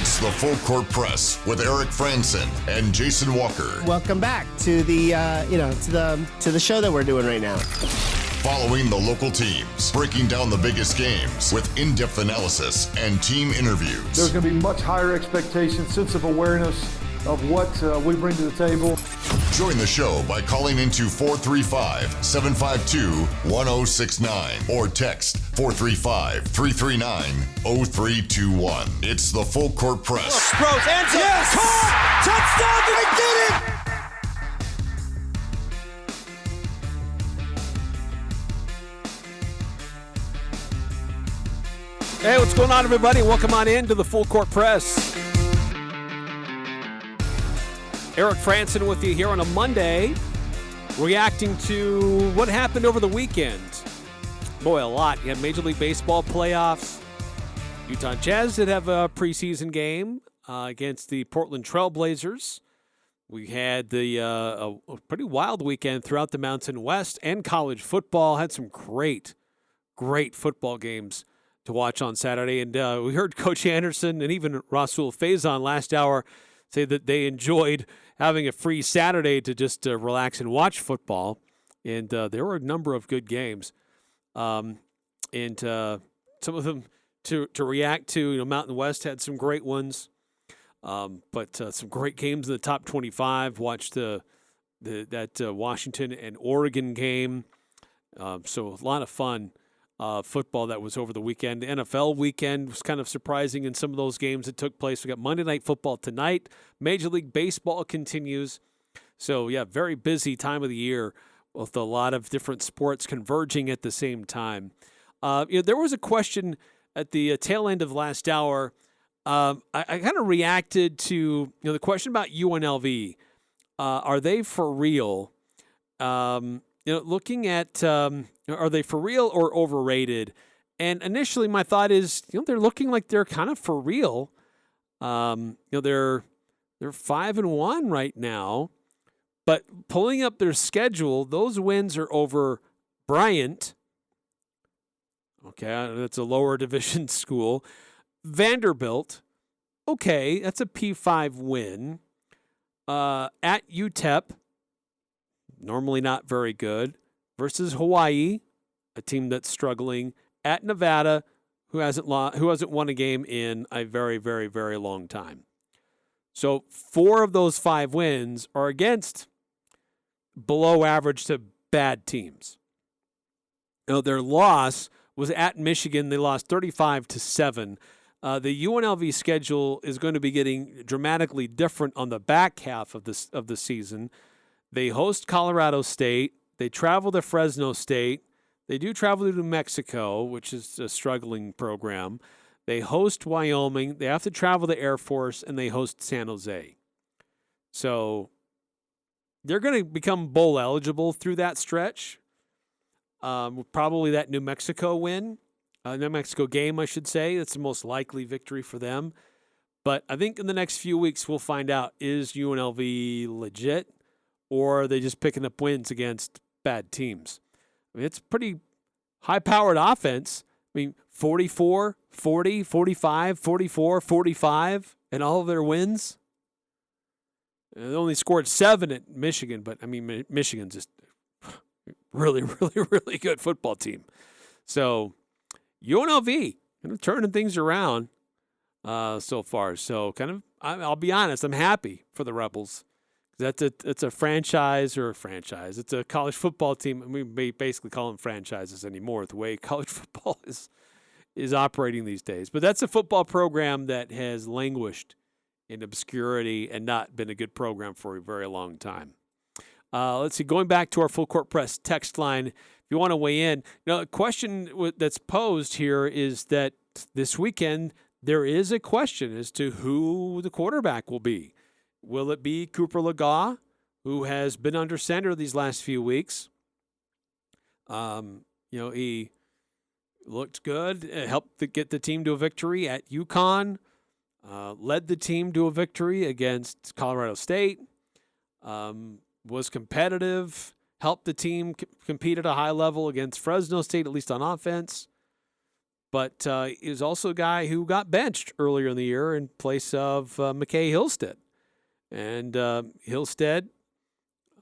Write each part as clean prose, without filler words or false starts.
It's the Full Court Press with Eric Frandsen and Jason Walker. Welcome back to the to the show that we're doing right now. Following the local teams, breaking down the biggest games with in-depth analysis and team interviews. There's going to be much higher expectations, sense of awareness of what we bring to the table. Join the show by calling into 435-752-1069 or text 435-339-0321. It's the Full Court Press. Sproles, end zone, yes! Caught! Touchdown! They did it! Hey, what's going on, everybody? Welcome on in to the Full Court Press. Eric Frandsen with you here on a Monday, reacting to what happened over the weekend. Boy, a lot. You had Major League Baseball playoffs. Utah Jazz did have a preseason game against the Portland Trail Blazers. We had a pretty wild weekend throughout the Mountain West, and college football had some great football games to watch on Saturday. And we heard Coach Anderson and even Rasul Faison last hour say that they enjoyed having a free Saturday to just relax and watch football. And there were a number of good games. And some of them to react to. Mountain West had some great ones. But some great games in the top 25. Watched that Washington and Oregon game. So a lot of fun. Football that was over the weekend. The NFL weekend was kind of surprising in some of those games that took place. We got Monday Night Football tonight. Major League Baseball continues. So, yeah, very busy time of the year with a lot of different sports converging at the same time. There was a question at the tail end of last hour. I kind of reacted to the question about UNLV. Are they for real? Looking at are they for real or overrated? And initially, my thought is, they're looking like they're kind of for real. They're 5-1 right now, but pulling up their schedule, those wins are over Bryant. Okay, that's a lower division school. Vanderbilt. Okay, that's a P5 win. At UTEP. Normally not very good, versus Hawaii, a team that's struggling, at Nevada, who hasn't won a game in a very, very, very long time. So 4 of those 5 wins are against below average to bad teams. Their loss was at Michigan. They lost 35-7. The UNLV schedule is going to be getting dramatically different on the back half of the season. They host Colorado State. They travel to Fresno State. They do travel to New Mexico, which is a struggling program. They host Wyoming. They have to travel to Air Force, and they host San Jose. So they're going to become bowl eligible through that stretch. Probably that New Mexico win, New Mexico game, I should say. That's the most likely victory for them. But I think in the next few weeks we'll find out, is UNLV legit? Or are they just picking up wins against bad teams? I mean, it's pretty high-powered offense. I mean, 44, 40, 45, 44, 45, and all of their wins. And they only scored 7 at Michigan, but, I mean, Michigan's just really, really, really good football team. So, UNLV kind of turning things around so far. So, I'll be honest, I'm happy for the Rebels. It's a franchise. It's a college football team. We basically call them franchises anymore, the way college football is operating these days. But that's a football program that has languished in obscurity and not been a good program for a very long time. Let's see. Going back to our Full Court Press text line, if you want to weigh in, a question that's posed here is that this weekend there is a question as to who the quarterback will be. Will it be Cooper Legas, who has been under center these last few weeks? He looked good, helped get the team to a victory at UConn, led the team to a victory against Colorado State, was competitive, helped the team compete at a high level against Fresno State, at least on offense. but is also a guy who got benched earlier in the year in place of McKay Hillstead. And Hillstead,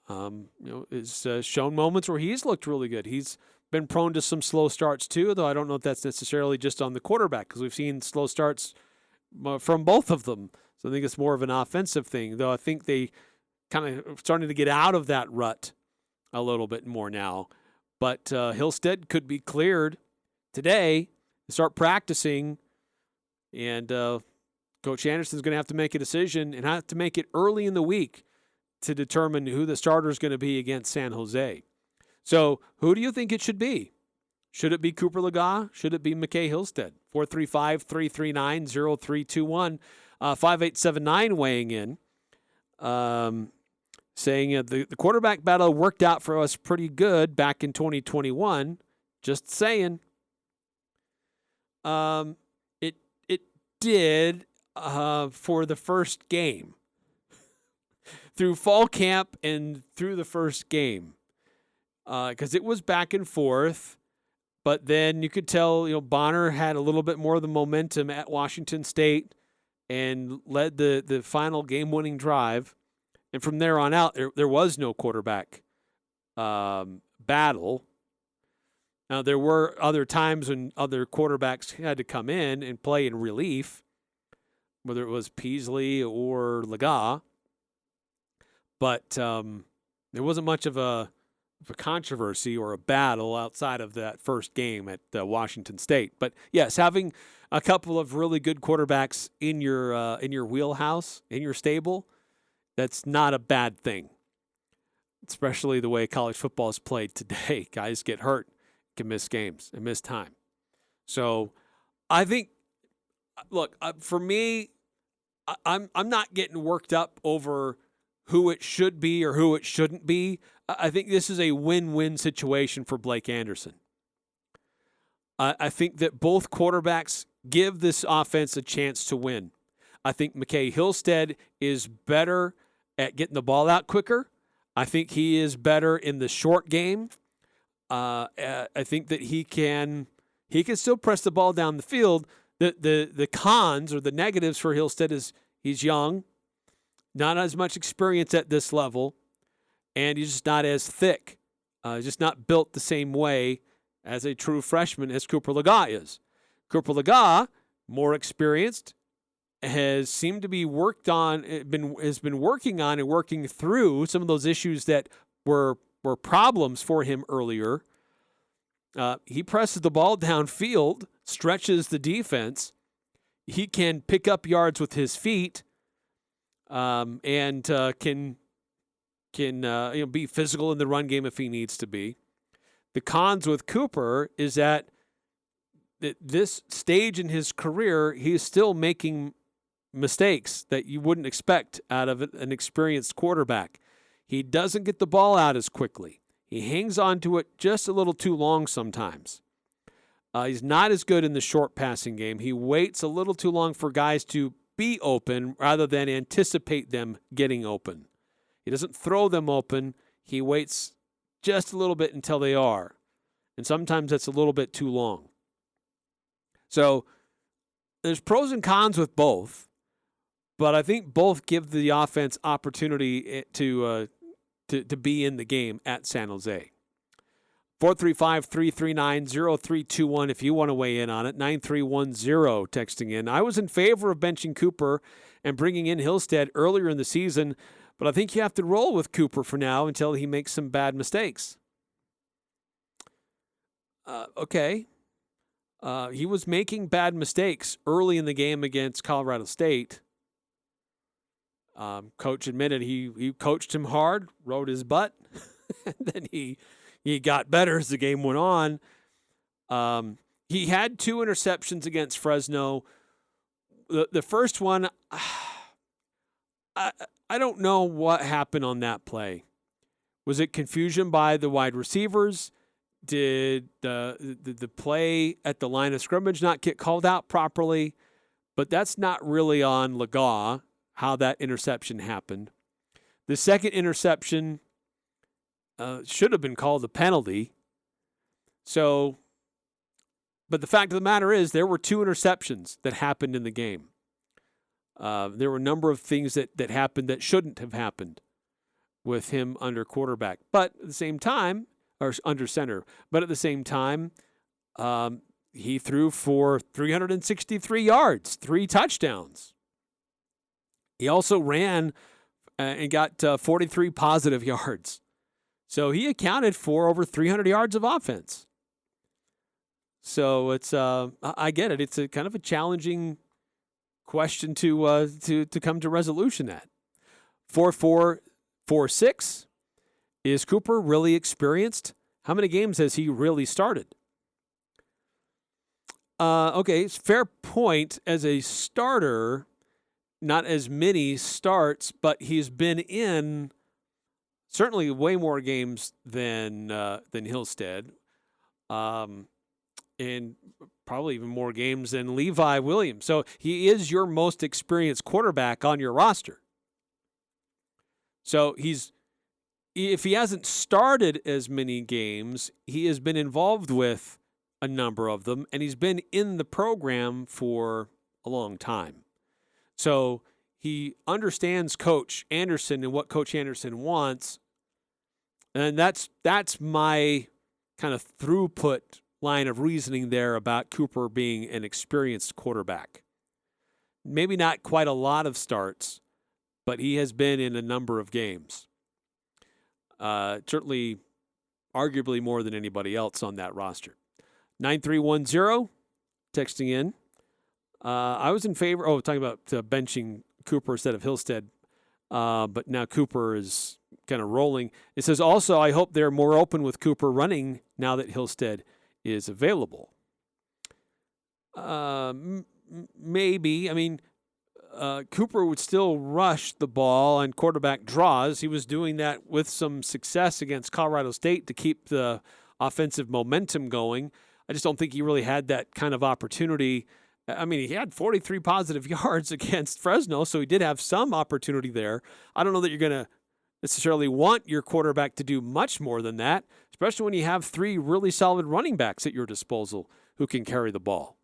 has shown moments where he's looked really good. He's been prone to some slow starts too, though I don't know if that's necessarily just on the quarterback, because we've seen slow starts from both of them. So I think it's more of an offensive thing, though I think they kind of starting to get out of that rut a little bit more now. But Hillstead could be cleared today to start practicing, and Coach Anderson's going to have to make a decision and have to make it early in the week to determine who the starter is going to be against San Jose. So who do you think it should be? Should it be Cooper Legas? Should it be McKay Hillstead? 435-339-0321. 5879 weighing in, saying the quarterback battle worked out for us pretty good back in 2021. Just saying. It did for the first game. Through fall camp and through the first game. Because it was back and forth. But then you could tell, Bonner had a little bit more of the momentum at Washington State and led the final game-winning drive. And from there on out, there was no quarterback battle. Now, there were other times when other quarterbacks had to come in and play in relief, whether it was Peasley or Legas. But there wasn't much of a controversy or a battle outside of that first game at Washington State. But yes, having a couple of really good quarterbacks in your wheelhouse, in your stable, that's not a bad thing. Especially the way college football is played today. Guys get hurt, can miss games, and miss time. So I think, look, for me, I'm not getting worked up over who it should be or who it shouldn't be. I think this is a win-win situation for Blake Anderson. I think that both quarterbacks give this offense a chance to win. I think McKay Hillstead is better at getting the ball out quicker. I think he is better in the short game. I think that he can still press the ball down the field. The cons or the negatives for Hillstead is he's young, not as much experience at this level, and he's just not as thick. Just not built the same way as a true freshman as Cooper Legas is. Cooper Legas, more experienced, has seemed to be has been working on and working through some of those issues that were problems for him earlier. He presses the ball downfield, stretches the defense. He can pick up yards with his feet, and can be physical in the run game if he needs to be. The cons with Cooper is that at this stage in his career, he's still making mistakes that you wouldn't expect out of an experienced quarterback. He doesn't get the ball out as quickly. He hangs on to it just a little too long sometimes. He's not as good in the short passing game. He waits a little too long for guys to be open rather than anticipate them getting open. He doesn't throw them open. He waits just a little bit until they are. And sometimes that's a little bit too long. So there's pros and cons with both, but I think both give the offense opportunity to be in the game at San Jose. 435-339-0321 if you want to weigh in on it. 9310 texting in. I was in favor of benching Cooper and bringing in Hillstead earlier in the season, but I think you have to roll with Cooper for now until he makes some bad mistakes. Okay. He was making bad mistakes early in the game against Colorado State. Coach admitted he coached him hard, rode his butt, and then he got better as the game went on. He had 2 interceptions against Fresno. The first one, I don't know what happened on that play. Was it confusion by the wide receivers? Did the play at the line of scrimmage not get called out properly? But that's not really on Legas, how that interception happened. The second interception should have been called a penalty. So But the fact of the matter is there were 2 interceptions that happened in the game. There were a number of things that happened that shouldn't have happened with him under quarterback. But at the same time, or under center, but at the same time, he threw for 363 yards, 3 touchdowns. He also ran and got 43 positive yards. So he accounted for over 300 yards of offense. So it's I get it. It's a kind of a challenging question to come to resolution at. 4-4-4-6. Is Cooper really experienced? How many games has he really started? Okay, it's fair point. As a starter, not as many starts, but he's been in certainly way more games than Hillstead, and probably even more games than Levi Williams. So he is your most experienced quarterback on your roster. So if he hasn't started as many games, he has been involved with a number of them, and he's been in the program for a long time. So he understands Coach Anderson and what Coach Anderson wants, and that's my kind of throughput line of reasoning there about Cooper being an experienced quarterback. Maybe not quite a lot of starts, but he has been in a number of games. Certainly, arguably more than anybody else on that roster. 9310, texting in. I was in favor, talking about benching Cooper instead of Hillstead, but now Cooper is kind of rolling. It says, also, I hope they're more open with Cooper running now that Hillstead is available. Maybe. I mean, Cooper would still rush the ball on quarterback draws. He was doing that with some success against Colorado State to keep the offensive momentum going. I just don't think he really had that kind of opportunity. I mean, he had 43 positive yards against Fresno, so he did have some opportunity there. I don't know that you're going to necessarily want your quarterback to do much more than that, especially when you have 3 really solid running backs at your disposal who can carry the ball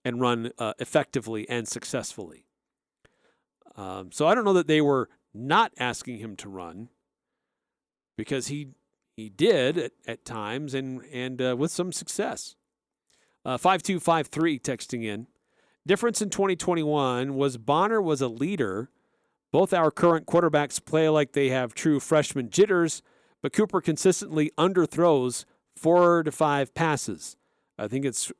and run effectively and successfully. So I don't know that they were not asking him to run, because he did at times and with some success. 5253 texting in. Difference in 2021 was Bonner was a leader. Both our current quarterbacks play like they have true freshman jitters, but Cooper consistently underthrows 4 to 5 passes. I think is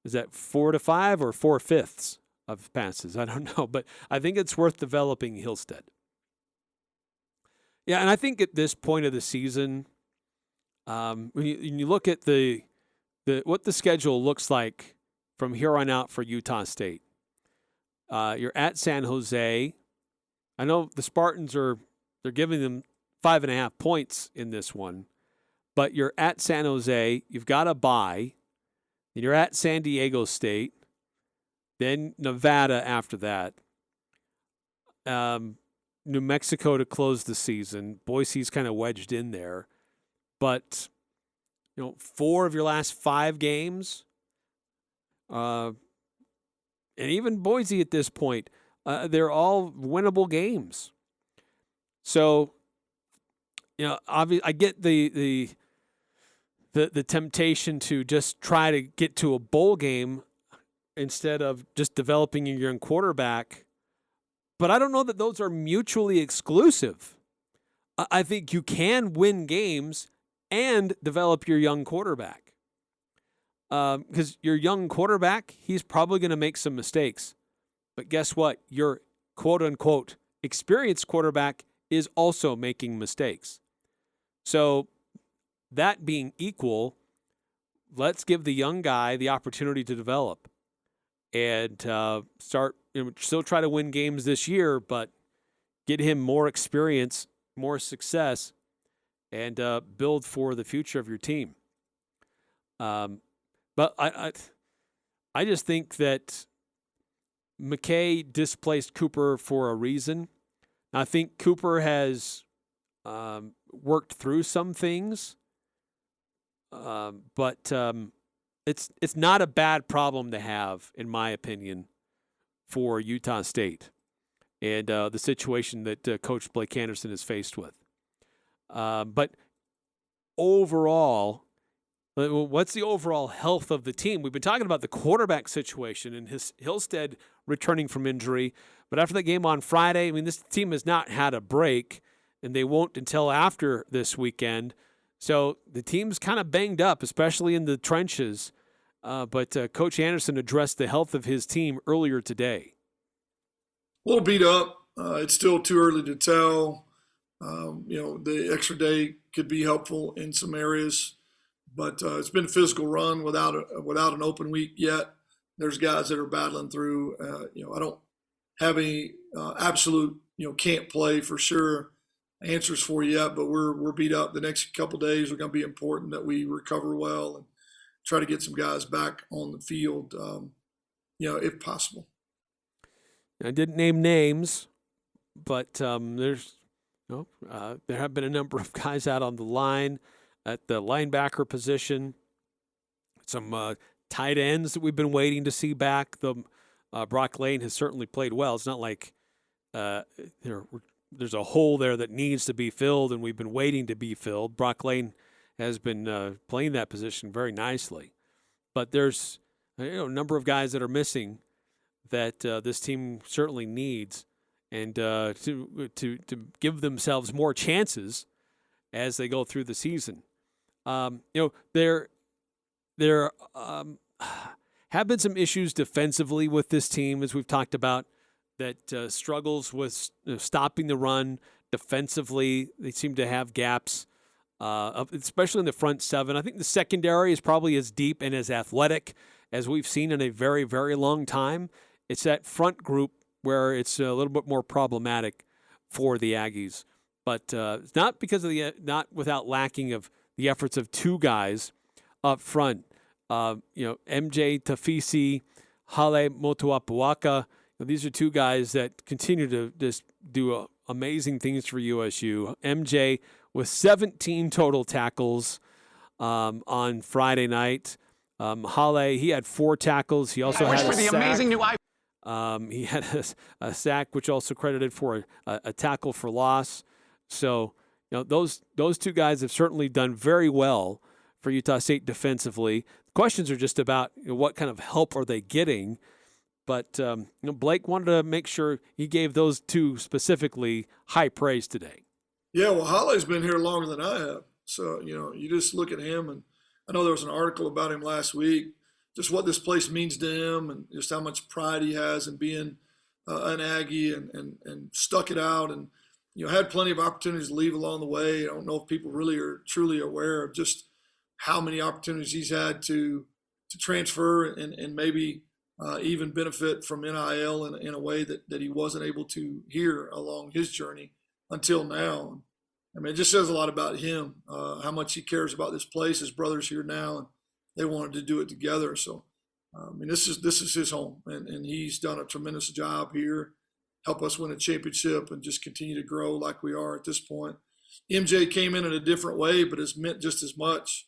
that 4 to 5 or 4/5 of passes? I don't know, but I think it's worth developing Hillstead. Yeah, and I think at this point of the season, when you look at the what the schedule looks like from here on out for Utah State, you're at San Jose. I know the Spartans they're giving them 5.5 points in this one, but you're at San Jose. You've got a bye. And you're at San Diego State. Then Nevada after that. New Mexico to close the season. Boise's kind of wedged in there. But, 4 of your last 5 games, and even Boise at this point, they're all winnable games. So, obviously, I get the temptation to just try to get to a bowl game instead of just developing your young quarterback. But I don't know that those are mutually exclusive. I think you can win games and develop your young quarterback. Because your young quarterback, he's probably going to make some mistakes. But guess what? Your quote-unquote experienced quarterback is also making mistakes. So that being equal, let's give the young guy the opportunity to develop and start, still try to win games this year, but get him more experience, more success, and build for the future of your team. But I just think that McKay displaced Cooper for a reason. I think Cooper has worked through some things, but it's not a bad problem to have, in my opinion, for Utah State and the situation that Coach Blake Anderson is faced with. But overall, what's the overall health of the team? We've been talking about the quarterback situation and Hillstead returning from injury. But after the game on Friday, I mean, this team has not had a break, and they won't until after this weekend. So the team's kind of banged up, especially in the trenches. But Coach Anderson addressed the health of his team earlier today. A little beat up. It's still too early to tell. The extra day could be helpful in some areas, but it's been a physical run without an open week yet. There's guys that are battling through. I don't have any absolute can't play for sure answers for you yet, but we're beat up. The next couple of days are going to be important that we recover well and try to get some guys back on the field, if possible. I didn't name names, but there have been a number of guys out on the line at the linebacker position. Some tight ends that we've been waiting to see back. Brock Lane has certainly played well. It's not like there's a hole there that needs to be filled, and we've been waiting to be filled. Brock Lane has been playing that position very nicely. But there's a number of guys that are missing that this team certainly needs, and to give themselves more chances as they go through the season. There have been some issues defensively with this team, as we've talked about, that struggles with stopping the run defensively. They seem to have gaps, especially in the front seven. I think the secondary is probably as deep and as athletic as we've seen in a very, very long time. It's that front group where it's a little bit more problematic for the Aggies. But it's not because of not without lacking of the efforts of two guys up front. MJ Tafisi, Hale Motuapuaka. These are two guys that continue to just do amazing things for USU. MJ with 17 total tackles on Friday night. Hale, he had 4 tackles. He also had a sack. He had a sack, which also credited for a tackle for loss. So, those two guys have certainly done very well for Utah State defensively. The questions are just about what kind of help are they getting. But Blake wanted to make sure he gave those two specifically high praise today. Yeah, well, Hale's been here longer than I have. So, you just look at him, and I know there was an article about him last week, just what this place means to him and just how much pride he has in being an Aggie and stuck it out and, had plenty of opportunities to leave along the way. I don't know if people really are truly aware of just how many opportunities he's had to transfer and maybe even benefit from NIL in a way that he wasn't able to here along his journey until now. I mean, it just says a lot about him, how much he cares about this place. His brother's here now, and they wanted to do it together. So, this is his home, and he's done a tremendous job here, help us win a championship and just continue to grow like we are at this point. MJ came in a different way, but it's meant just as much,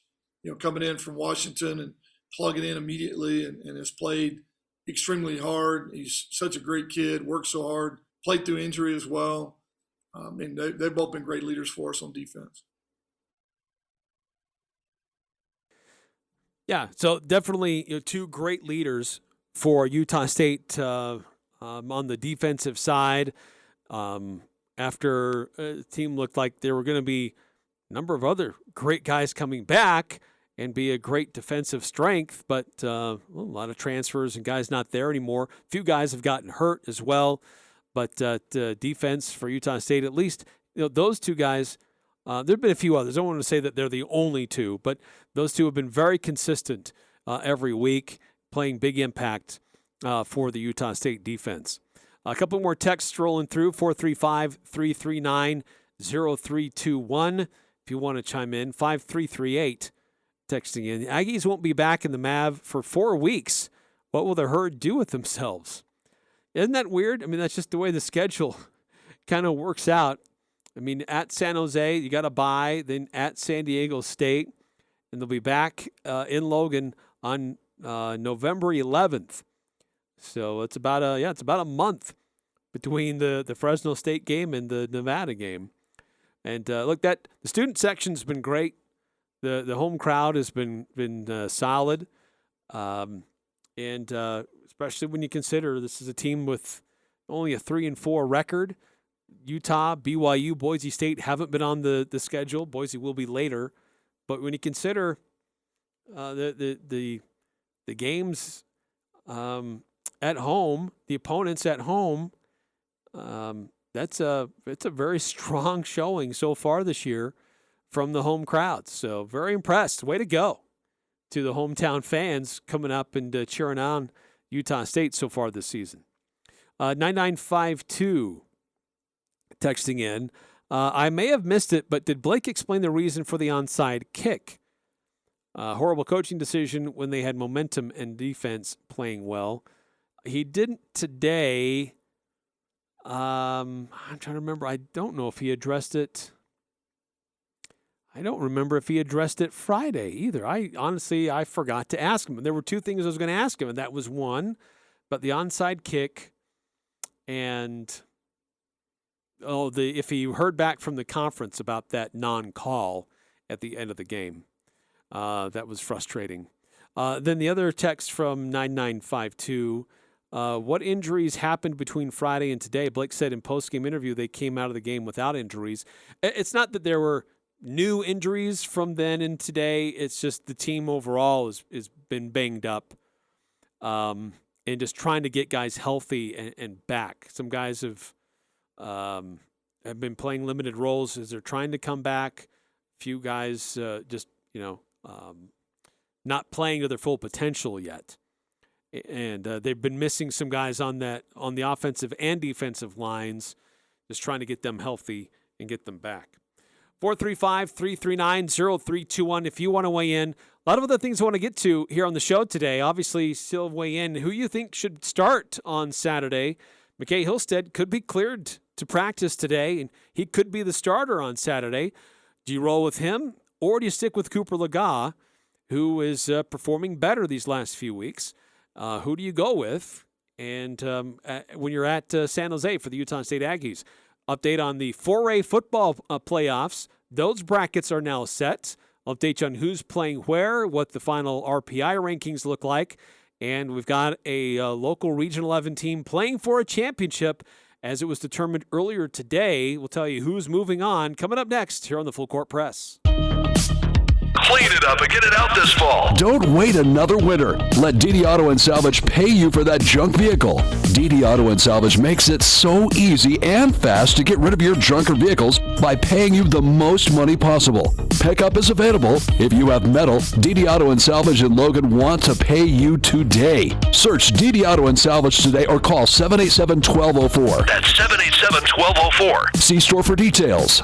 coming in from Washington and plugging in immediately and has played extremely hard. He's such a great kid, worked so hard, played through injury as well. They've both been great leaders for us on defense. Yeah, so definitely two great leaders for Utah State on the defensive side. After a team looked like there were going to be a number of other great guys coming back and be a great defensive strength, but a lot of transfers and guys not there anymore. A few guys have gotten hurt as well, but defense for Utah State, at least those two guys. There have been a few others. I don't want to say that they're the only two, but those two have been very consistent every week, playing big impact for the Utah State defense. A couple more texts rolling through, 435-339-0321. If you want to chime in, 5338 texting in. Aggies won't be back in the MAV for 4 weeks. What will the Herd do with themselves? Isn't that weird? I mean, that's just the way the schedule kind of works out. I mean, at San Jose, you got to bye, then at San Diego State, and they'll be back in Logan on November 11th. So it's about a month between the Fresno State game and the Nevada game. And look, the student section's been great. The home crowd has been solid, and especially when you consider this is a team with only a 3-4 record. Utah, BYU, Boise State haven't been on the schedule. Boise will be later, but when you consider the games at home, the opponents at home, it's a very strong showing so far this year from the home crowds. So very impressed. Way to go to the hometown fans coming up and cheering on Utah State so far this season. 9952 texting in. I may have missed it, but did Blake explain the reason for the onside kick? Horrible coaching decision when they had momentum and defense playing well. He didn't today. I'm trying to remember. I don't know if he addressed it. I don't remember if he addressed it Friday either. I forgot to ask him. There were two things I was going to ask him, and that was one, but the onside kick and if he heard back from the conference about that non-call at the end of the game. That was frustrating. Then the other text from 9952, what injuries happened between Friday and today? Blake said in post-game interview they came out of the game without injuries. It's not that there were new injuries from then and today. It's just the team overall has been banged up and just trying to get guys healthy and back. Some guys have been playing limited roles as they're trying to come back. A few guys not playing to their full potential yet. And they've been missing some guys on the offensive and defensive lines, just trying to get them healthy and get them back. 435-339-0321 if you want to weigh in. A lot of other things I want to get to here on the show today. Obviously, still weigh in who you think should start on Saturday. McKay Hillstead could be cleared to practice today, and he could be the starter on Saturday. Do you roll with him, or do you stick with Cooper Legas, who is performing better these last few weeks? Who do you go with? And when you're at San Jose for the Utah State Aggies, update on the 4A football playoffs. Those brackets are now set. Update you on who's playing where, what the final RPI rankings look like. And we've got a local Region 11 team playing for a championship as it was determined earlier today. We'll tell you who's moving on. Coming up next here on the Full Court Press. Clean it up and get it out this fall. Don't wait another winter. Let DD Auto and Salvage pay you for that junk vehicle. DD Auto and Salvage makes it so easy and fast to get rid of your junk or vehicles by paying you the most money possible. Pickup is available. If you have metal, DD Auto and Salvage in Logan want to pay you today. Search DD Auto and Salvage today or call 787-1204. That's 787-1204. See store for details.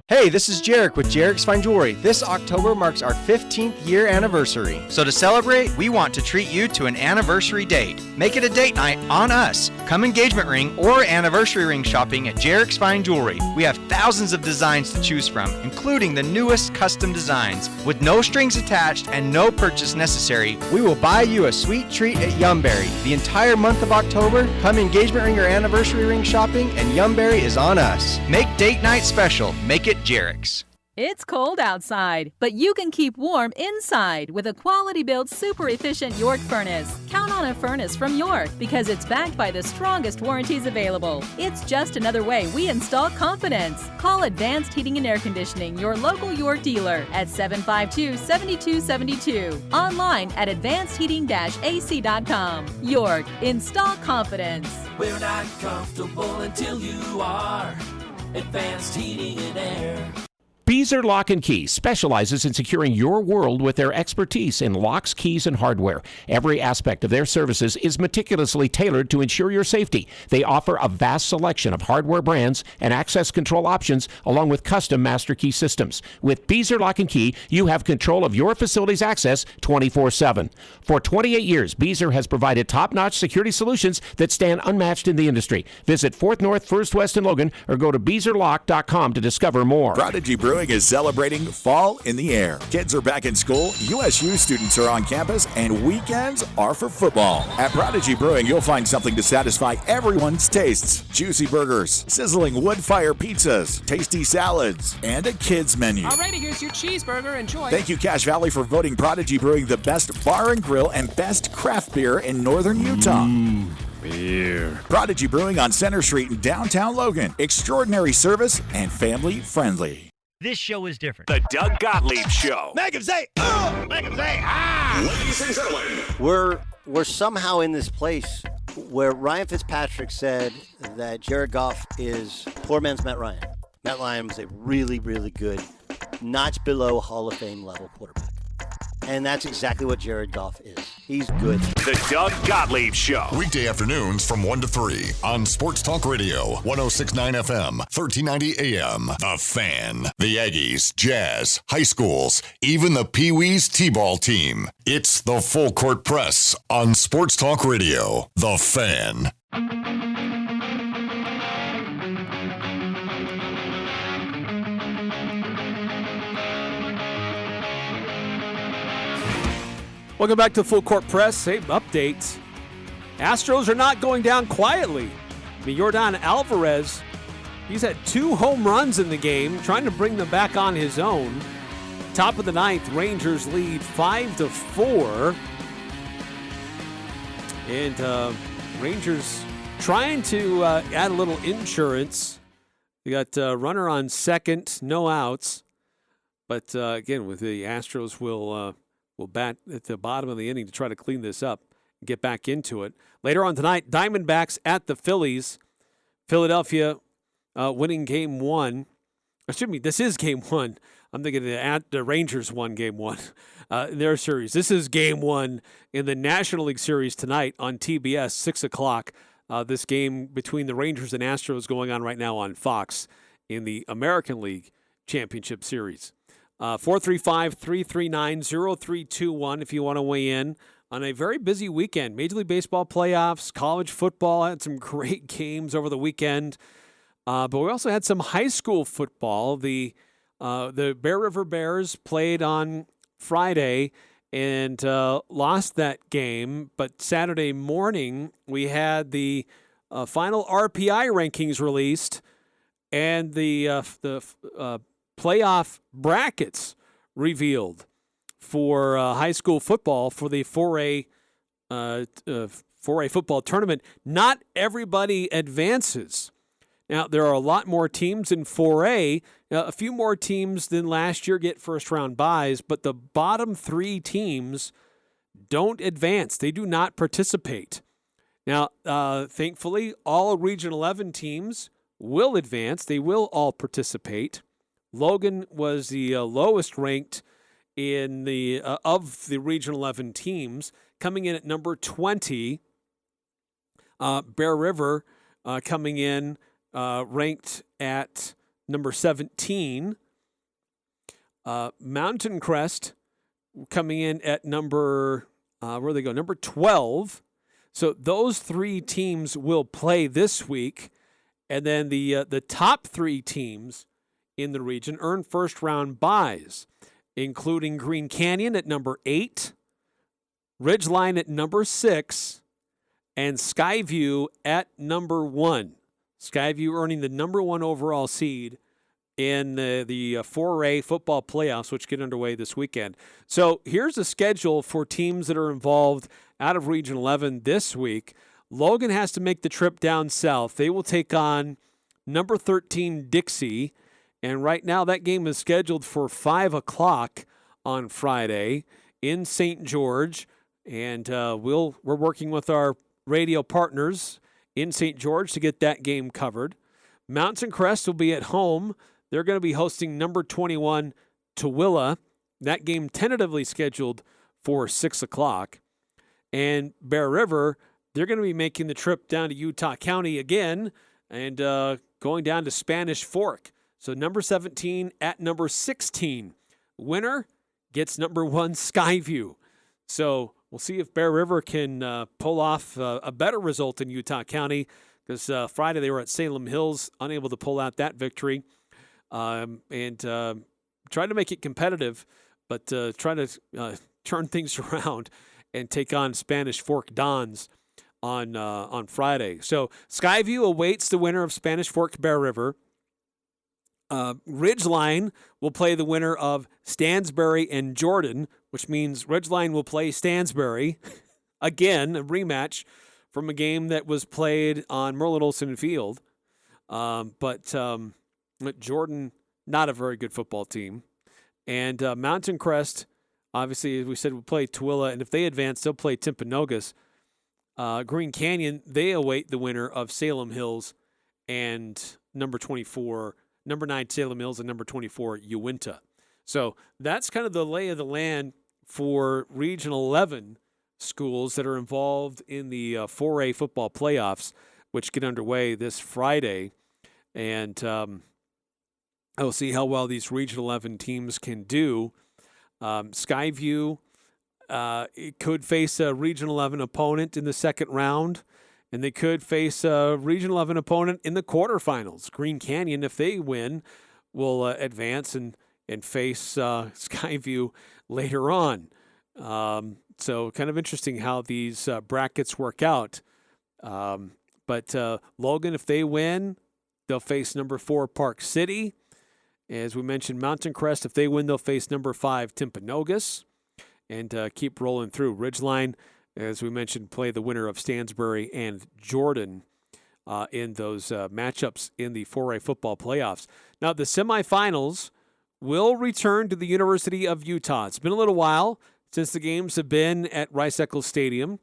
Hey, this is Jarek with Jarek's Fine Jewelry. This October marks our 15th year anniversary. So to celebrate, we want to treat you to an anniversary date. Make it a date night on us. Come engagement ring or anniversary ring shopping at Jarek's Fine Jewelry. We have thousands of designs to choose from, including the newest custom designs. With no strings attached and no purchase necessary, We will buy you a sweet treat at Yumberry. The entire month of October, come engagement ring or anniversary ring shopping, and Yumberry is on us. make date night special. Make it Jarek's. It's cold outside, but you can keep warm inside with a quality-built, super-efficient York furnace. Count on a furnace from York because it's backed by the strongest warranties available. It's just another way we install confidence. Call Advanced Heating and Air Conditioning, your local York dealer, at 752-7272. Online at advancedheating-ac.com. York, install confidence. We're not comfortable until you are. Advanced Heating and Air. Beazer Lock & Key specializes in securing your world with their expertise in locks, keys, and hardware. Every aspect of their services is meticulously tailored to ensure your safety. They offer a vast selection of hardware brands and access control options along with custom master key systems. With Beazer Lock & Key, you have control of your facility's access 24/7. For 28 years, Beazer has provided top-notch security solutions that stand unmatched in the industry. Visit 4th North, 1st West, and Logan or go to BeazerLock.com to discover more. Prodigy Brewing Brewing is celebrating fall in the air. Kids are back in school, USU students are on campus, and weekends are for football. At Prodigy Brewing, you'll find something to satisfy everyone's tastes. Juicy burgers, sizzling wood fire pizzas, tasty salads, and a kids menu. Alrighty, here's your cheeseburger. Enjoy. Thank you, Cache Valley, for voting Prodigy Brewing the best bar and grill and best craft beer in northern Utah. Beer. Prodigy Brewing on Center Street in downtown Logan. Extraordinary service and family friendly. This show is different. The Doug Gottlieb Show. Make him say, make him say, Ladies and gentlemen. We're somehow in this place where Ryan Fitzpatrick said that Jared Goff is poor man's Matt Ryan. Matt Ryan was a really, really good, notch below Hall of Fame level quarterback. And that's exactly what Jared Goff is. He's good. The Doug Gottlieb Show. Weekday afternoons from 1 to 3 on Sports Talk Radio, 106.9 FM, 1390 AM. The Fan. The Aggies, Jazz, high schools, even the Pee Wee's T-ball team. It's the Full Court Press on Sports Talk Radio. The Fan. Welcome back to Full Court Press. Hey, updates. Astros are not going down quietly. Yordan Alvarez, he's had 2 home runs in the game, trying to bring them back on his own. Top of the ninth, Rangers lead 5-4. And Rangers trying to add a little insurance. They got runner on second, no outs. But again, with the Astros will bat at the bottom of the inning to try to clean this up and get back into it. Later on tonight, Diamondbacks at the Phillies. Philadelphia winning game 1. Excuse me, this is game 1. I'm thinking at the Rangers won game 1 in their series. This is game 1 in the National League Series tonight on TBS, 6 o'clock. This game between the Rangers and Astros going on right now on Fox in the American League Championship Series. 435-339-0321 if you want to weigh in on a very busy weekend. Major League Baseball playoffs, college football had some great games over the weekend. But we also had some high school football. The Bear River Bears played on Friday and lost that game. But Saturday morning, we had the final RPI rankings released and the playoff brackets revealed for high school football for the 4A football tournament. Not everybody advances. Now, there are a lot more teams in 4A. A few more teams than last year get first-round byes, but the bottom 3 teams don't advance. They do not participate. Now, thankfully, all Region 11 teams will advance. They will all participate. Logan was the lowest ranked in the of the Region 11 teams, coming in at number 20. Bear River coming in ranked at number 17. Mountain Crest coming in at number where they go? Number 12. So those 3 teams will play this week, and then the top 3 teams in the region earn first-round byes, including Green Canyon at number 8, Ridgeline at number 6, and Skyview at number 1. Skyview earning the number 1 overall seed in the 4A football playoffs, which get underway this weekend. So here's a schedule for teams that are involved out of Region 11 this week. Logan has to make the trip down south. They will take on number 13 Dixie. And right now that game is scheduled for 5 o'clock on Friday in St. George. And we're working with our radio partners in St. George to get that game covered. Mountain Crest will be at home. They're going to be hosting number 21 Tooele. That game tentatively scheduled for 6 o'clock. And Bear River, they're going to be making the trip down to Utah County again and going down to Spanish Fork. So number 17 at number 16. Winner gets number 1 Skyview. So we'll see if Bear River can pull off a better result in Utah County, because Friday they were at Salem Hills, unable to pull out that victory. And try to make it competitive, but try to turn things around and take on Spanish Fork Dons on Friday. So Skyview awaits the winner of Spanish Fork Bear River. Ridgeline will play the winner of Stansbury and Jordan, which means Ridgeline will play Stansbury. Again, a rematch from a game that was played on Merlin Olsen Field. But Jordan, not a very good football team. And Mountain Crest, obviously, as we said, will play Tooele. And if they advance, they'll play Timpanogos. Green Canyon, they await the winner of Salem Hills and number 9 Salem Hills and number 24 Uinta. So that's kind of the lay of the land for Regional 11 schools that are involved in the 4A football playoffs, which get underway this Friday. And we'll see how well these Regional 11 teams can do. Skyview it could face a Regional 11 opponent in the second round, and they could face a Regional 11 opponent in the quarterfinals. Green Canyon, if they win, will advance and face Skyview later on. So kind of interesting how these brackets work out. But Logan, if they win, they'll face number 4 Park City. As we mentioned, Mountain Crest, if they win, they'll face number 5 Timpanogos. And keep rolling through. Ridgeline, as we mentioned, play the winner of Stansbury and Jordan in those matchups in the 4A football playoffs. Now, the semifinals will return to the University of Utah. It's been a little while since the games have been at Rice-Eccles Stadium.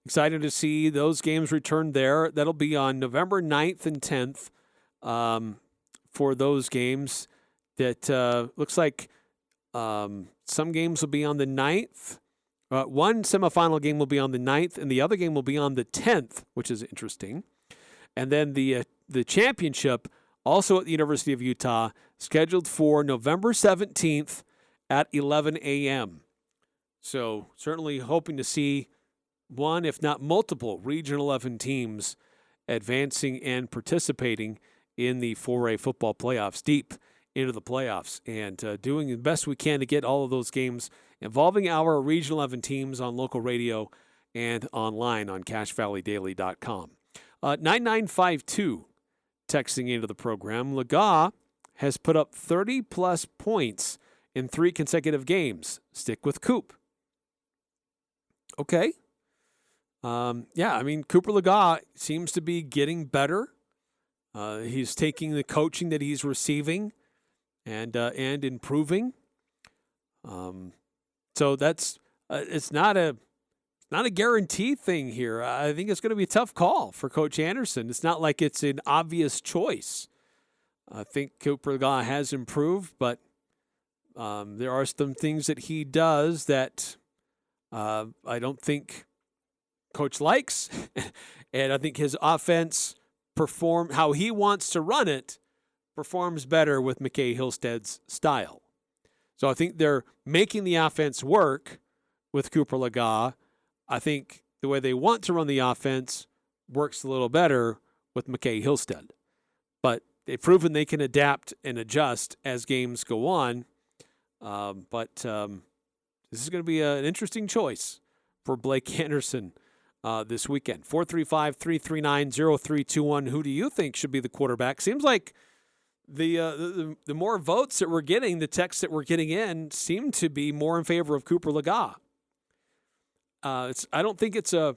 Excited to see those games return there. That'll be on November 9th and 10th for those games. That looks like some games will be on the 9th. One semifinal game will be on the 9th, and the other game will be on the 10th, which is interesting. And then the championship, also at the University of Utah, scheduled for November 17th at 11 a.m. So certainly hoping to see one, if not multiple, Region 11 teams advancing and participating in the 4A football playoffs, deep into the playoffs, and doing the best we can to get all of those games involving our Region 11 teams on local radio and online on CashValleyDaily.com. 9952 texting into the program. Legas has put up 30-plus points in 3 consecutive games. Stick with Coop. Okay. Yeah, I mean, Cooper Legas seems to be getting better. He's taking the coaching that he's receiving and improving. So that's it's not a guarantee thing here. I think it's going to be a tough call for Coach Anderson. It's not like it's an obvious choice. I think Cooper Legas has improved, but there are some things that he does that I don't think Coach likes, and I think his offense how he wants to run it performs better with McKay Hillstead's style. So I think they're making the offense work with Cooper Legas. I think the way they want to run the offense works a little better with McKay Hillstead. But they've proven they can adapt and adjust as games go on. But this is going to be an interesting choice for Blake Anderson this weekend. 435-339-0321. Who do you think should be the quarterback? Seems like the more votes that we're getting, the texts that we're getting in, seem to be more in favor of Cooper Legas. I don't think it's a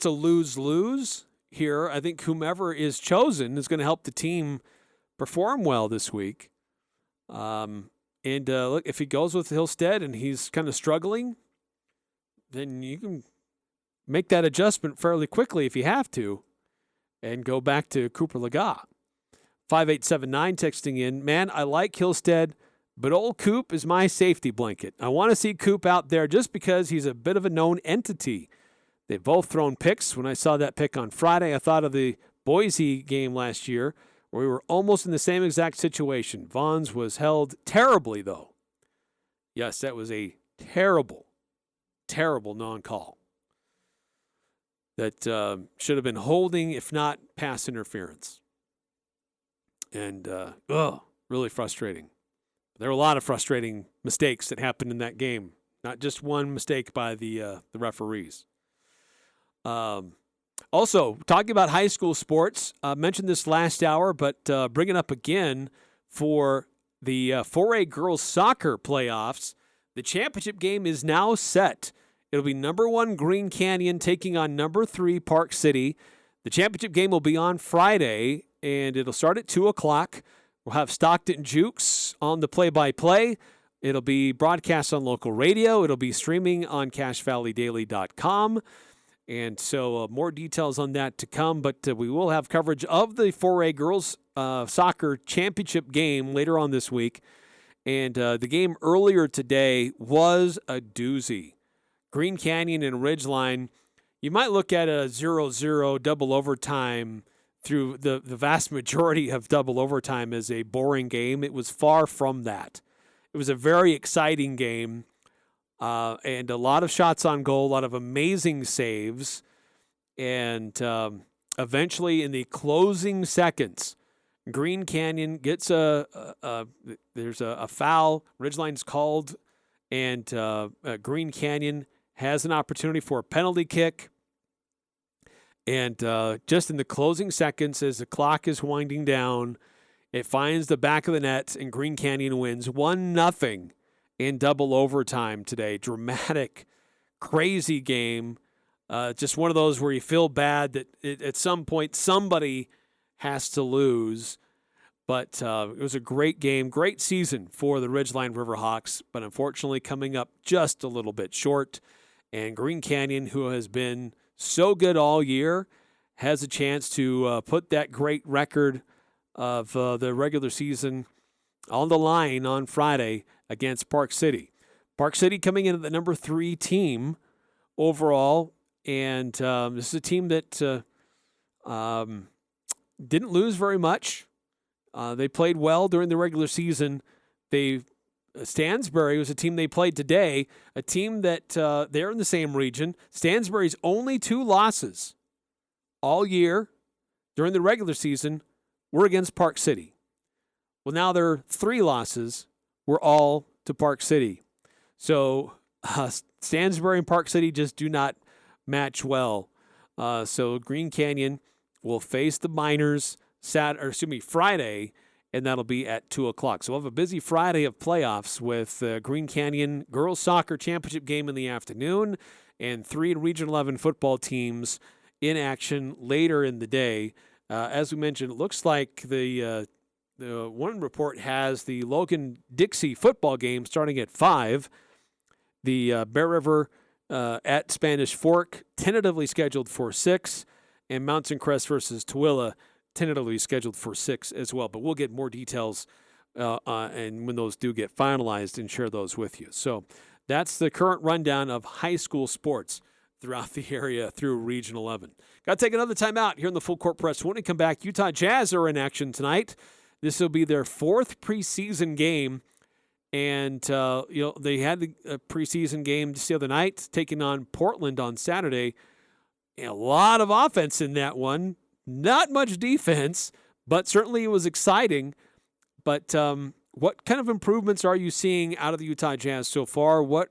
lose-lose here. I think whomever is chosen is going to help the team perform well this week. Look, if he goes with Hillstead and he's kind of struggling, then you can make that adjustment fairly quickly if you have to and go back to Cooper Legas. 5879 texting in, man, I like Hillstead, but old Coop is my safety blanket. I want to see Coop out there just because he's a bit of a known entity. They've both thrown picks. When I saw that pick on Friday, I thought of the Boise game last year where we were almost in the same exact situation. Vaughns was held terribly, though. Yes, that was a terrible non-call that should have been holding, if not pass interference. And, really frustrating. There were a lot of frustrating mistakes that happened in that game. Not just one mistake by the referees. Also, talking about high school sports, mentioned this last hour, but bring it up again for the 4A girls soccer playoffs. The championship game is now set. It'll be number 1 Green Canyon taking on number 3 Park City. The championship game will be on Friday, and it'll start at 2 o'clock. We'll have Stockton Jukes on the play-by-play. It'll be broadcast on local radio. It'll be streaming on CashValleyDaily.com. And so more details on that to come, but we will have coverage of the 4A girls soccer championship game later on this week. And the game earlier today was a doozy. Green Canyon and Ridgeline, you might look at a 0-0 double overtime through the vast majority of double overtime as a boring game. It was far from that. It was a very exciting game. And a lot of shots on goal, a lot of amazing saves. And eventually in the closing seconds, Green Canyon gets there's a foul. Ridgeline's called, and Green Canyon has an opportunity for a penalty kick. And just in the closing seconds, as the clock is winding down, it finds the back of the net, and Green Canyon wins 1-0 in double overtime today. Dramatic, crazy game. Just one of those where you feel bad that at some point somebody has to lose. But it was a great game, great season for the Ridgeline Riverhawks, but unfortunately coming up just a little bit short. And Green Canyon, who has been so good all year, has a chance to put that great record of the regular season on the line on Friday against Park City. Park City coming in at the number 3 team overall, and this is a team that didn't lose very much. They played well during the regular season. Stansbury was a team they played today, a team that they're in the same region. Stansbury's only 2 losses all year during the regular season were against Park City. Well, now their 3 losses were all to Park City. So Stansbury and Park City just do not match well. So Green Canyon will face the Miners Friday, and that'll be at 2 o'clock. So we'll have a busy Friday of playoffs with Green Canyon Girls Soccer Championship game in the afternoon and 3 Region 11 football teams in action later in the day. As we mentioned, it looks like the one report has the Logan-Dixie football game starting at 5. The Bear River at Spanish Fork tentatively scheduled for 6, and Mountain Crest versus Tooele tentatively scheduled for 6 as well. But we'll get more details and when those do get finalized and share those with you. So that's the current rundown of high school sports throughout the area through Region 11. Got to take another time out here in the Full Court Press. When we come back, Utah Jazz are in action tonight. This will be their 4th preseason game. And, they had a preseason game just the other night, taking on Portland on Saturday. A lot of offense in that one. Not much defense, but certainly it was exciting. But what kind of improvements are you seeing out of the Utah Jazz so far? What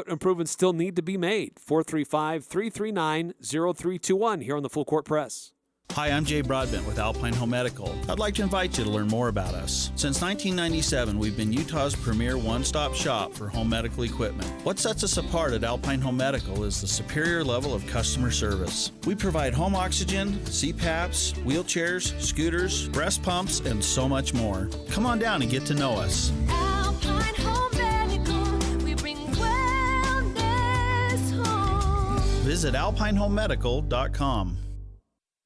improvements still need to be made? 435-339-0321 here on the Full Court Press. Hi, I'm Jay Broadbent with Alpine Home Medical. I'd like to invite you to learn more about us. Since 1997, we've been Utah's premier one-stop shop for home medical equipment. What sets us apart at Alpine Home Medical is the superior level of customer service. We provide home oxygen, CPAPs, wheelchairs, scooters, breast pumps, and so much more. Come on down and get to know us. Alpine Home Medical, we bring wellness home. Visit alpinehomemedical.com.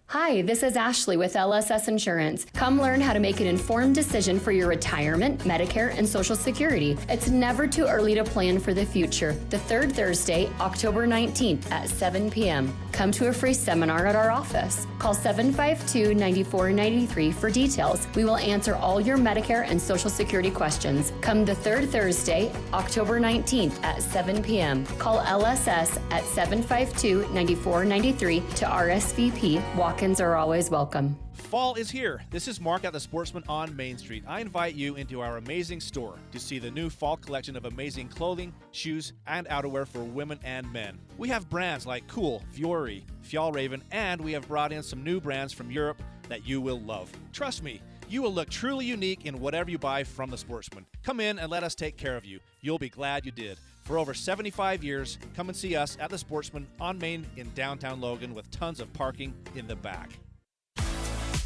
Hi, this is Ashley with LSS Insurance. Come learn how to make an informed decision for your retirement, Medicare, and Social Security. It's never too early to plan for the future. The 3rd Thursday, October 19th at 7 p.m. Come to a free seminar at our office. Call 752-9493 for details. We will answer all your Medicare and Social Security questions. Come the 3rd Thursday, October 19th at 7 p.m. Call LSS at 752-9493 to RSVP, walk walk-ins are always welcome. Fall is here. This is Mark at the Sportsman on Main Street. I invite you into our amazing store to see the new fall collection of amazing clothing, shoes, and outerwear for women and men. We have brands like Cool, Fiore, Fjallraven, and we have brought in some new brands from Europe that you will love. Trust me, you will look truly unique in whatever you buy from the Sportsman. Come in and let us take care of you. You'll be glad you did. For over 75 years, come and see us at the Sportsman on Main in downtown Logan with tons of parking in the back.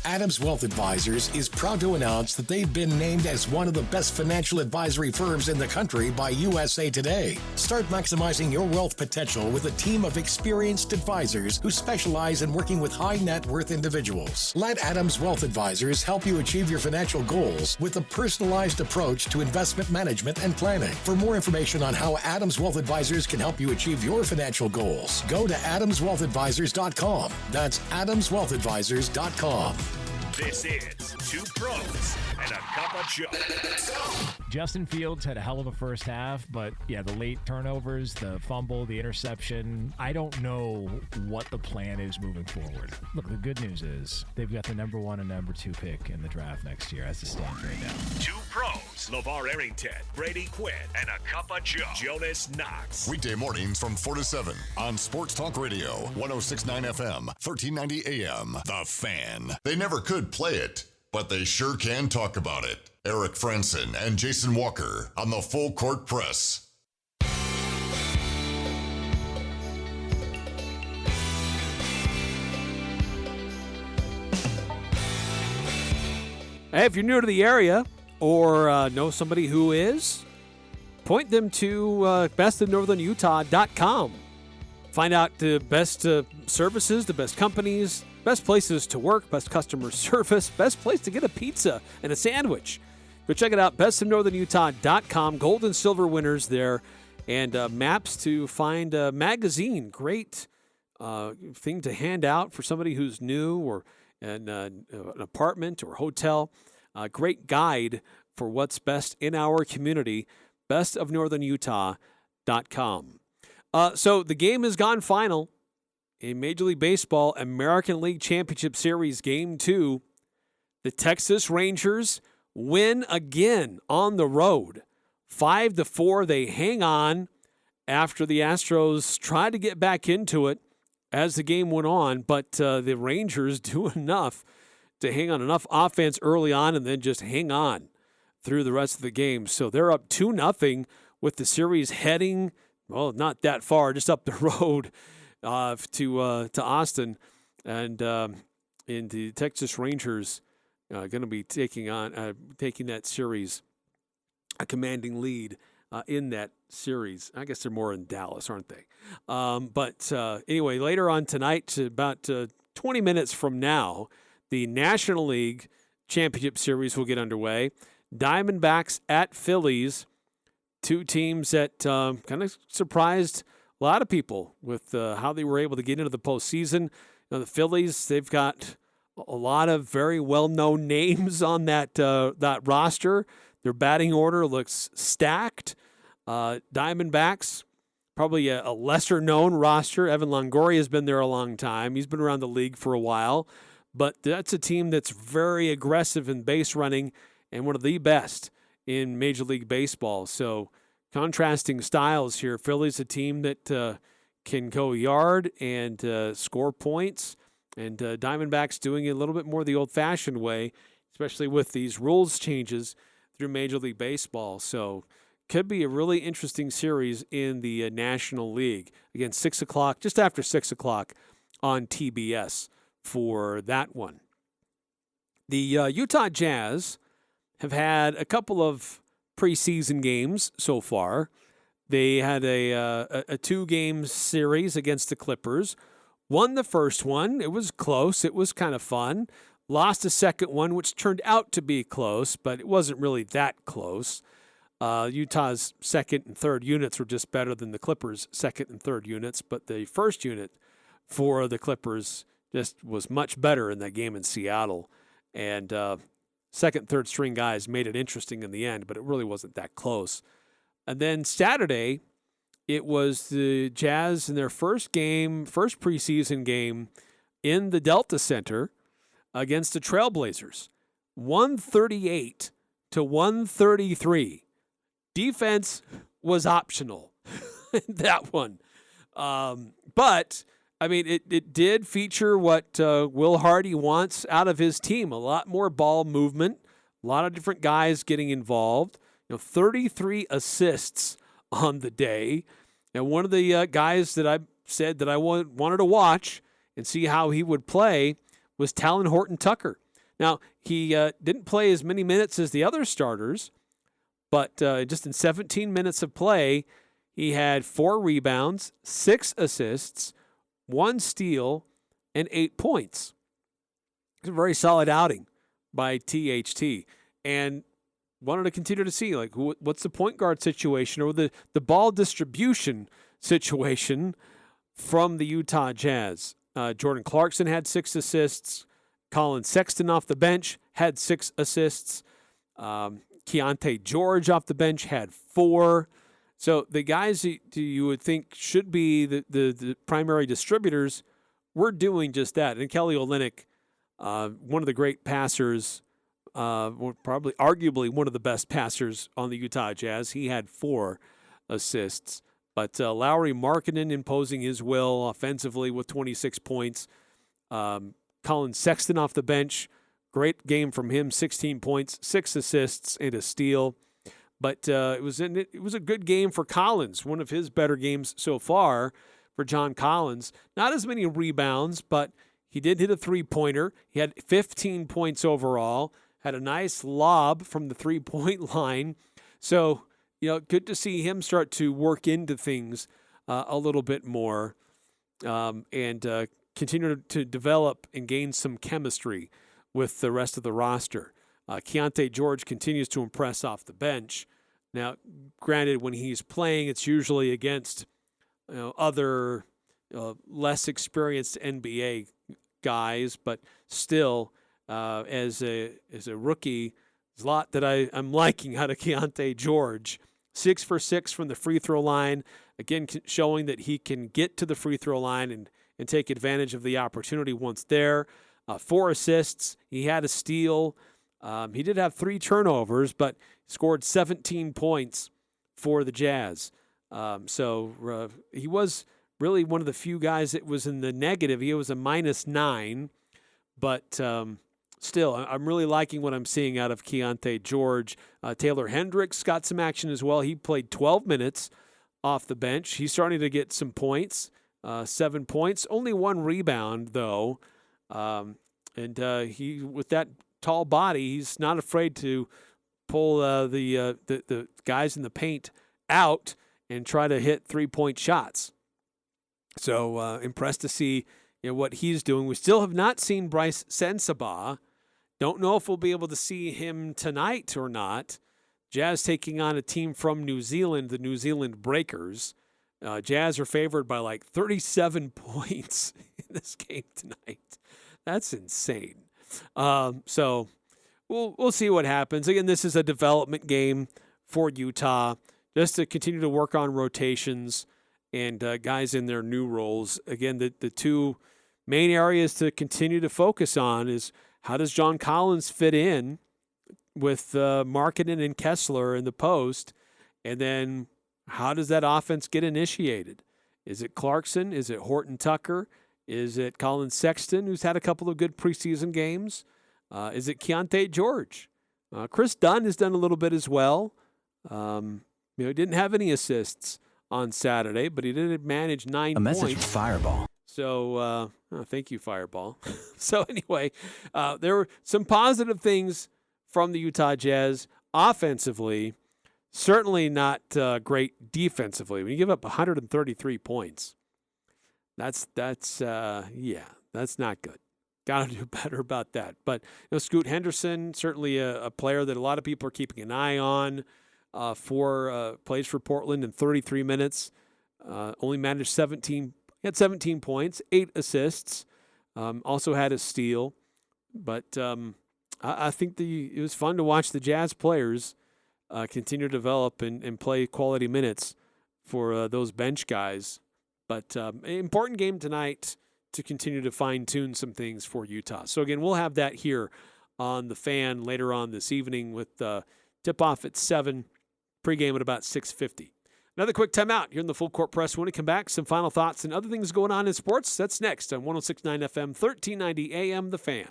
Adams Wealth Advisors is proud to announce that they've been named as one of the best financial advisory firms in the country by USA Today. Start maximizing your wealth potential with a team of experienced advisors who specialize in working with high net worth individuals. Let Adams Wealth Advisors help you achieve your financial goals with a personalized approach to investment management and planning. For more information on how Adams Wealth Advisors can help you achieve your financial goals, go to adamswealthadvisors.com. That's adamswealthadvisors.com. This is Two Pros and a Cup of Joe. Justin Fields had a hell of a first half, but yeah, the late turnovers, the fumble, the interception. I don't know what the plan is moving forward. Look, the good news is they've got the number 1 and number 2 pick in the draft next year as it stands right now. Two Pros, LeVar Arrington, Brady Quinn, and a Cup of Joe. Jonas Knox. Weekday mornings from 4 to 7 on Sports Talk Radio, 106.9 FM, 1390 AM. The Fan. They never could play it, but they sure can talk about it. Eric Franson and Jason Walker on the Full Court Press. Hey, if you're new to the area or know somebody who is, point them to bestofnorthernutah.com. Find out the best services, the best companies, best places to work, best customer service, best place to get a pizza and a sandwich. Go check it out, bestofnorthernutah.com. Gold and silver winners there, and maps to find a magazine. Great thing to hand out for somebody who's new or an apartment or hotel. Great guide for what's best in our community, bestofnorthernutah.com. So the game has gone final in Major League Baseball American League Championship Series Game 2. The Texas Rangers win again on the road. 5-4, they hang on after the Astros tried to get back into it as the game went on, but the Rangers do enough to hang on, enough offense early on and then just hang on through the rest of the game. So they're up 2-0 with the series heading, well, not that far, just up the road to Austin, and the Texas Rangers going to be taking that series, a commanding lead in that series. I guess they're more in Dallas, aren't they? But anyway, later on tonight, about 20 minutes from now, the National League Championship Series will get underway. Diamondbacks at Phillies, two teams that kind of surprised a lot of people with how they were able to get into the postseason. You know, the Phillies, they've got a lot of very well-known names on that roster. Their batting order looks stacked. Diamondbacks, probably a lesser-known roster. Evan Longoria has been there a long time. He's been around the league for a while. But that's a team that's very aggressive in base running and one of the best in Major League Baseball. So contrasting styles here. Phillies, a team that can go yard and score points. And Diamondbacks doing it a little bit more the old-fashioned way, especially with these rules changes through Major League Baseball. So could be a really interesting series in the National League. Again, 6 o'clock, just after 6 o'clock on TBS for that one. The Utah Jazz have had a couple of preseason games so far. They had a two-game series against the Clippers. Won the first one. It was close. It was kind of fun. Lost the second one, which turned out to be close, but it wasn't really that close. Utah's second and third units were just better than the Clippers' second and third units, but the first unit for the Clippers just was much better in that game in Seattle. And second, third string guys made it interesting in the end, but it really wasn't that close. And then Saturday, it was the Jazz in their first preseason game in the Delta Center against the Trailblazers. 138 to 133. Defense was optional in that one. But, I mean, it did feature what Will Hardy wants out of his team. A lot more ball movement, a lot of different guys getting involved. 33 assists on the day. And one of the guys that I said that I wanted to watch and see how he would play was Talon Horton-Tucker. Now, he didn't play as many minutes as the other starters, but just in 17 minutes of play, he had 4 rebounds, 6 assists, 1 steal, and 8 points. It's a very solid outing by THT. And wanted to continue to see, like, what's the point guard situation or the ball distribution situation from the Utah Jazz. Jordan Clarkson had 6 assists. Colin Sexton off the bench had 6 assists. Keontae George off the bench had 4. So the guys you would think should be the primary distributors were doing just that. And Kelly Olynyk, one of the great passers, probably arguably one of the best passers on the Utah Jazz, he had 4 assists. But Lauri Markkanen imposing his will offensively with 26 points. Colin Sexton off the bench, great game from him, 16 points, 6 assists, and a steal. But it was a good game for Collins, one of his better games so far for John Collins. Not as many rebounds, but he did hit a three-pointer. He had 15 points overall, had a nice lob from the three-point line. So, good to see him start to work into things a little bit more and continue to develop and gain some chemistry with the rest of the roster. Keontae George continues to impress off the bench. Now, granted, when he's playing, it's usually against other less experienced NBA guys, but still, as a rookie, there's a lot that I'm liking out of Keontae George. 6 for 6 from the free throw line, again showing that he can get to the free throw line and take advantage of the opportunity once there. 4 assists. He had a steal. He did have 3 turnovers, but scored 17 points for the Jazz. So he was really one of the few guys that was in the negative. He was a -9, but still, I'm really liking what I'm seeing out of Keontae George. Taylor Hendricks got some action as well. He played 12 minutes off the bench. He's starting to get some points, 7 points. Only 1 rebound, though. And he, with that tall body, he's not afraid to pull the guys in the paint out and try to hit 3-point shots. So impressed to see what he's doing. We still have not seen Bryce Sensabaugh. Don't know if we'll be able to see him tonight or not. Jazz taking on a team from New Zealand, the New Zealand Breakers. Jazz are favored by like 37 points in this game tonight. That's insane. So we'll see what happens. Again, this is a development game for Utah, just to continue to work on rotations and guys in their new roles. Again, the 2 main areas to continue to focus on is how does John Collins fit in with Markkanen and Kessler in the post, and then how does that offense get initiated? Is it Clarkson? Is it Horton-Tucker? Is it Colin Sexton, who's had a couple of good preseason games? Is it Keontae George? Chris Dunn has done a little bit as well. He didn't have any assists on Saturday, but he did manage 9 points. A message from Fireball. So, thank you, Fireball. So anyway, there were some positive things from the Utah Jazz offensively. Certainly not great defensively. When you give up 133 points, that's not good. Got to do better about that. But Scoot Henderson, certainly a player that a lot of people are keeping an eye on. Plays for Portland in 33 minutes. Only managed 17. He had 17 points, 8 assists. Also had a steal. But I think it was fun to watch the Jazz players continue to develop and play quality minutes for those bench guys. But important game tonight to continue to fine-tune some things for Utah. So, again, we'll have that here on The Fan later on this evening with tip-off at 7, pregame at about 6:50. Another quick timeout here in the Full Court Press. When we come back, some final thoughts and other things going on in sports. That's next on 106.9 FM, 1390 AM, The Fan.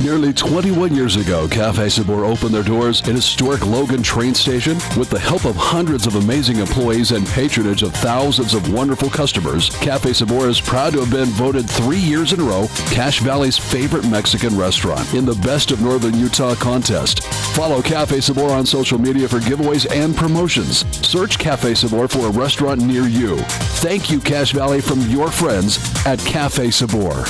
Nearly 21 years ago, Cafe Sabor opened their doors in historic Logan train station. With the help of hundreds of amazing employees and patronage of thousands of wonderful customers, Cafe Sabor is proud to have been voted 3 years in a row Cache Valley's favorite Mexican restaurant in the Best of Northern Utah contest. Follow Cafe Sabor on social media for giveaways and promotions. Search Cafe Sabor for a restaurant near you. Thank you, Cache Valley, from your friends at Cafe Sabor.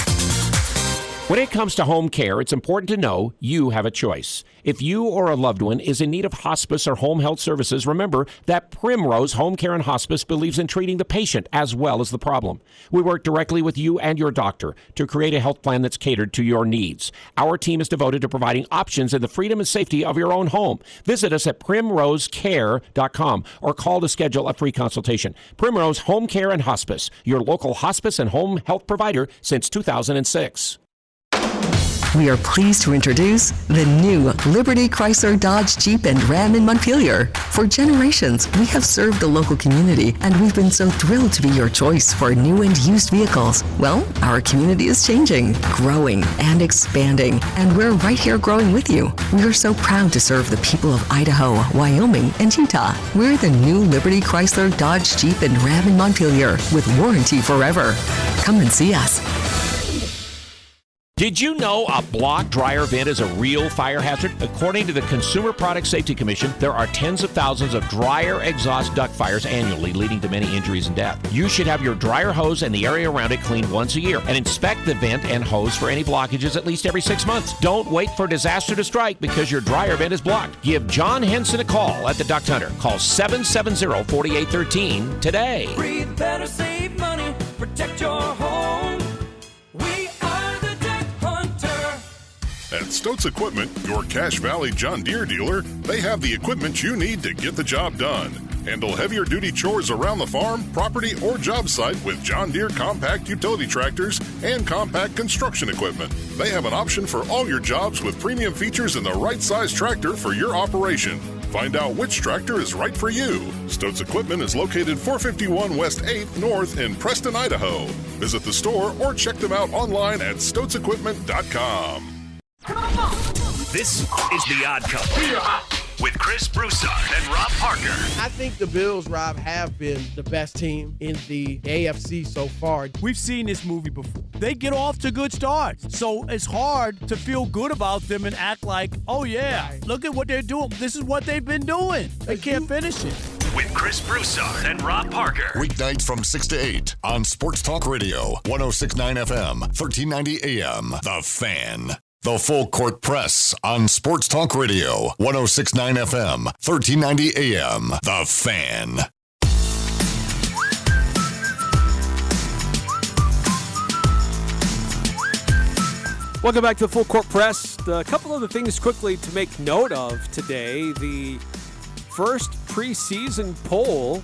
When it comes to home care, it's important to know you have a choice. If you or a loved one is in need of hospice or home health services, remember that Primrose Home Care and Hospice believes in treating the patient as well as the problem. We work directly with you and your doctor to create a health plan that's catered to your needs. Our team is devoted to providing options in the freedom and safety of your own home. Visit us at primrosecare.com or call to schedule a free consultation. Primrose Home Care and Hospice, your local hospice and home health provider since 2006. We are pleased to introduce the new Liberty Chrysler Dodge Jeep and Ram in Montpelier. For generations, we have served the local community, and we've been so thrilled to be your choice for new and used vehicles. Well, our community is changing, growing, and expanding, and we're right here growing with you. We are so proud to serve the people of Idaho, Wyoming, and Utah. We're the new Liberty Chrysler Dodge Jeep and Ram in Montpelier with warranty forever. Come and see us. Did you know a block dryer vent is a real fire hazard? According to the Consumer Product Safety Commission, there are tens of thousands of dryer exhaust duct fires annually, leading to many injuries and death. You should have your dryer hose and the area around it cleaned once a year, and inspect the vent and hose for any blockages at least every 6 months. Don't wait for disaster to strike because your dryer vent is blocked. Give John Henson a call at the Duct Hunter. Call 770-4813 today. Breathe better, save money, protect your home. We are the Duct Hunter. At Stotz Equipment, your Cache Valley John Deere dealer, they have the equipment you need to get the job done. Handle heavier duty chores around the farm, property, or job site with John Deere compact utility tractors and compact construction equipment. They have an option for all your jobs with premium features and the right size tractor for your operation. Find out which tractor is right for you. Stotz Equipment is located 451 West 8th North in Preston, Idaho. Visit the store or check them out online at stotzequipment.com. This is The Odd Couple with Chris Broussard and Rob Parker. I think the Bills, Rob, have been the best team in the AFC so far. We've seen this movie before. They get off to good starts. So it's hard to feel good about them and act like, oh, yeah, look at what they're doing. This is what they've been doing. They can't finish it. With Chris Broussard and Rob Parker. Weeknights from 6 to 8 on Sports Talk Radio, 106.9 FM, 1390 AM. The Fan. The Full Court Press on Sports Talk Radio, 106.9 FM, 1390 AM. The Fan. Welcome back to the Full Court Press. A couple other things quickly to make note of today. The first preseason poll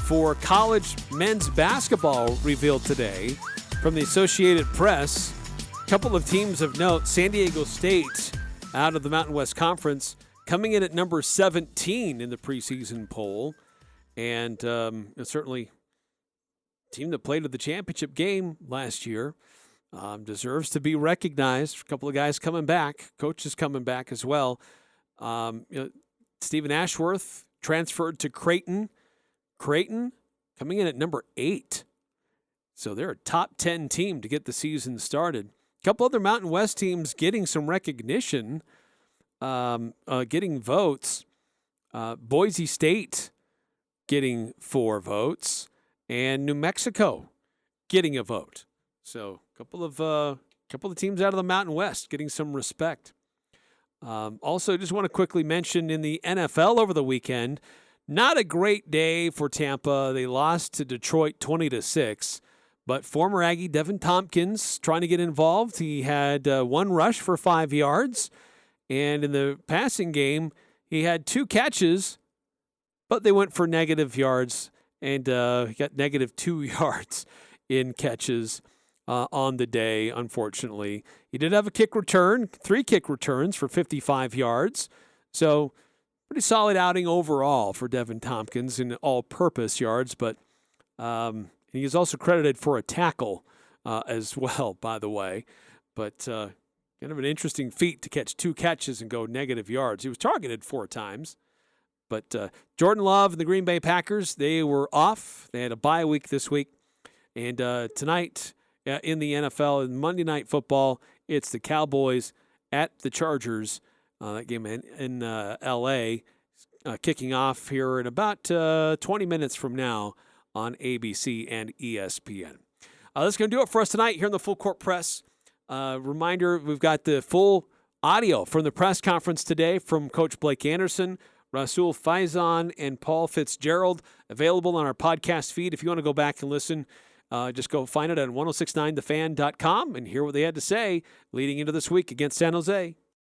for college men's basketball revealed today from the Associated Press. A couple of teams of note: San Diego State out of the Mountain West Conference coming in at number 17 in the preseason poll. And certainly a team that played at the championship game last year deserves to be recognized. A couple of guys coming back. Coaches coming back as well. Stephen Ashworth transferred to Creighton. Creighton coming in at number 8. So they're a top 10 team to get the season started. A couple other Mountain West teams getting some recognition, getting votes. Boise State getting 4 votes, and New Mexico getting a vote. So a couple of teams out of the Mountain West getting some respect. Also, just want to quickly mention in the NFL over the weekend, not a great day for Tampa. They lost to Detroit 20-6. But former Aggie Devin Tompkins trying to get involved. He had 1 rush for 5 yards. And in the passing game, he had 2 catches, but they went for negative yards, and he got negative 2 yards in catches on the day, unfortunately. He did have a kick return, 3 kick returns for 55 yards. So pretty solid outing overall for Devin Tompkins in all-purpose yards, but he is also credited for a tackle as well, by the way. But kind of an interesting feat to catch 2 catches and go negative yards. He was targeted 4 times. But Jordan Love and the Green Bay Packers, they were off. They had a bye week this week. And tonight in the NFL, in Monday Night Football, it's the Cowboys at the Chargers. That game in L.A. Kicking off here in about 20 minutes from now on ABC and ESPN. That's going to do it for us tonight here in the Full Court Press. Reminder, we've got the full audio from the press conference today from Coach Blake Anderson, Rasul Faison, and Paul Fitzgerald, available on our podcast feed. If you want to go back and listen, just go find it at 1069thefan.com and hear what they had to say leading into this week against San Jose.